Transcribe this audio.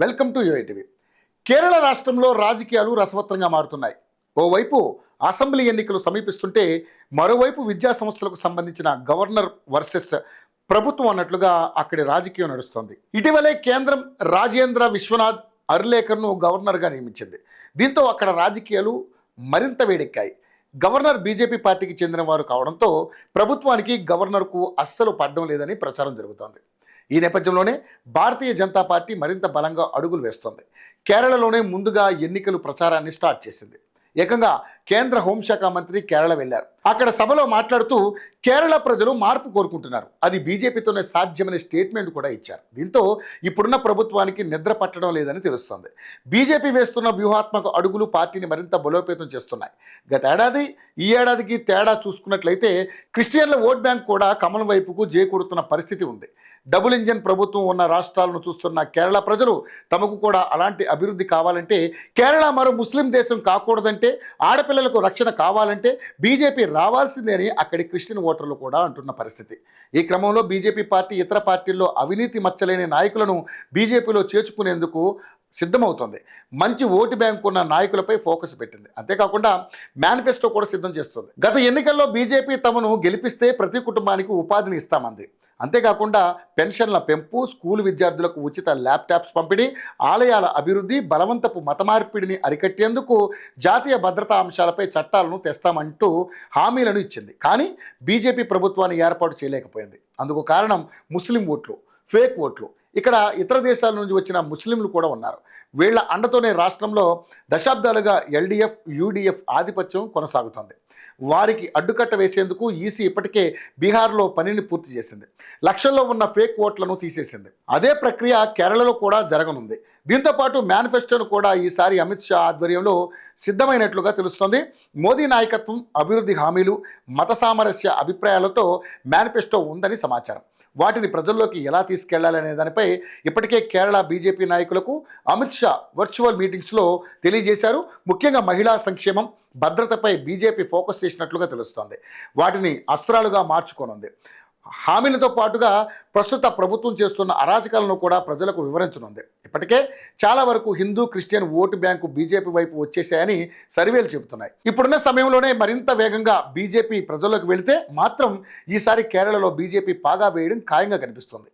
Welcome to యూఐటీవీ. Kerala రాష్ట్రంలో రాజకీయాలు రసవత్రంగా మారుతున్నాయి. ఓవైపు అసెంబ్లీ ఎన్నికలు సమీపిస్తుంటే మరోవైపు విద్యా సంస్థలకు సంబంధించిన గవర్నర్ వర్సెస్ ప్రభుత్వం అన్నట్లుగా అక్కడి రాజకీయం నడుస్తోంది. ఇటీవలే కేంద్రం రాజేంద్ర విశ్వనాథ్ అర్లేకర్ను గవర్నర్గా నియమించింది. దీంతో అక్కడ రాజకీయాలు మరింత వేడెక్కాయి. గవర్నర్ బీజేపీ పార్టీకి చెందిన వారు కావడంతో ప్రభుత్వానికి గవర్నర్కు అస్సలు పడడం లేదని ప్రచారం జరుగుతోంది. ఈ నేపథ్యంలోనే భారతీయ జనతా పార్టీ మరింత బలంగా అడుగులు వేస్తోంది. కేరళలోనే ముందుగా ఎన్నికలు ప్రచారాన్ని స్టార్ట్ చేసింది. ఏకంగా కేంద్ర హోంశాఖ మంత్రి కేరళ వెళ్లారు. అక్కడ సభలో మాట్లాడుతూ కేరళ ప్రజలు మార్పు కోరుకుంటున్నారు, అది బీజేపీతోనే సాధ్యమనే స్టేట్మెంట్ కూడా ఇచ్చారు. దీంతో ఇప్పుడున్న ప్రభుత్వానికి నిద్ర పట్టడం లేదని తెలుస్తోంది. బీజేపీ వేస్తున్న వ్యూహాత్మక అడుగులు పార్టీని మరింత బలోపేతం చేస్తున్నాయి. గత ఏడాది ఈ ఏడాదికి తేడా చూసుకున్నట్లయితే క్రిస్టియన్ల ఓట్ బ్యాంక్ కూడా కమలం వైపుకు జేకూడుతున్న పరిస్థితి ఉంది. డబుల్ ఇంజన్ ప్రభుత్వం ఉన్న రాష్ట్రాలను చూస్తున్న కేరళ ప్రజలు తమకు కూడా అలాంటి అభివృద్ధి కావాలంటే, కేరళ మరో ముస్లిం దేశం కాకూడదంటే, ఆడపిల్లలకు రక్షణ కావాలంటే బీజేపీ రావాల్సిందే అని అక్కడి క్రిస్టియన్ ఓటర్లు కూడా అంటున్న పరిస్థితి. ఈ క్రమంలో బీజేపీ పార్టీ ఇతర పార్టీల్లో అవినీతి మచ్చలేని నాయకులను బీజేపీలో చేర్చుకునేందుకు సిద్ధమవుతోంది. మంచి ఓటు బ్యాంకు ఉన్న నాయకులపై ఫోకస్ పెట్టింది. అంతేకాకుండా మేనిఫెస్టో కూడా సిద్ధం చేస్తుంది. గత ఎన్నికల్లో బీజేపీ తమను గెలిపిస్తే ప్రతి కుటుంబానికి ఉపాధిని ఇస్తామంది. అంతేకాకుండా పెన్షన్ల పెంపు, స్కూల్ విద్యార్థులకు ఉచిత ల్యాప్టాప్స్ పంపిణీ, ఆలయాల అభివృద్ధి, బలవంతపు మత మార్పిడిని అరికట్టేందుకు జాతీయ భద్రతా అంశాలపై చట్టాలను తెస్తామంటూ హామీలను ఇచ్చింది. కానీ బీజేపీ ప్రభుత్వాన్ని ఏర్పాటు చేయలేకపోయింది. అందుకు కారణం ముస్లిం ఓట్లు, ఫేక్ ఓట్లు. ఇక్కడ ఇతర దేశాల నుంచి వచ్చిన ముస్లింలు కూడా ఉన్నారు. వీళ్ల అండతోనే రాష్ట్రంలో దశాబ్దాలుగా ఎల్డీఎఫ్, యూడీఎఫ్ ఆధిపత్యం కొనసాగుతోంది. వారికి అడ్డుకట్ట వేసేందుకు ఈసీ ఇప్పటికే బీహార్లో పనిని పూర్తి చేసింది. లక్షల్లో ఉన్న ఫేక్ ఓట్లను తీసేసింది. అదే ప్రక్రియ కేరళలో కూడా జరగనుంది. దీంతోపాటు మేనిఫెస్టోను కూడా ఈసారి అమిత్ షా ఆధ్వర్యంలో సిద్ధమైనట్లుగా తెలుస్తోంది. మోదీ నాయకత్వం, అభివృద్ధి హామీలు, మత సామరస్య అభిప్రాయాలతో మేనిఫెస్టో ఉందని సమాచారం. వాటిని ప్రజల్లోకి ఎలా తీసుకెళ్లాలనే దానిపై ఇప్పటికే కేరళ బీజేపీ నాయకులకు అమిత్ షా వర్చువల్ మీటింగ్స్లో తెలియజేశారు. ముఖ్యంగా మహిళా సంక్షేమం, భద్రతపై బీజేపీ ఫోకస్ చేసినట్లుగా తెలుస్తోంది. వాటిని అస్త్రాలుగా మార్చుకోనుంది. హామీలతో పాటుగా ప్రస్తుత ప్రభుత్వం చేస్తున్న అరాచకాలను కూడా ప్రజలకు వివరించనుంది. ఇప్పటికే చాలా వరకు Hindu, Christian vote bank BJP వైపు వచ్చేసాయని సర్వేలు చెబుతున్నాయి. ఇప్పుడున్న సమయంలోనే మరింత వేగంగా బీజేపీ ప్రజల్లోకి వెళితే మాత్రం ఈసారి కేరళలో బీజేపీ పాగా వేయడం ఖాయంగా కనిపిస్తుంది.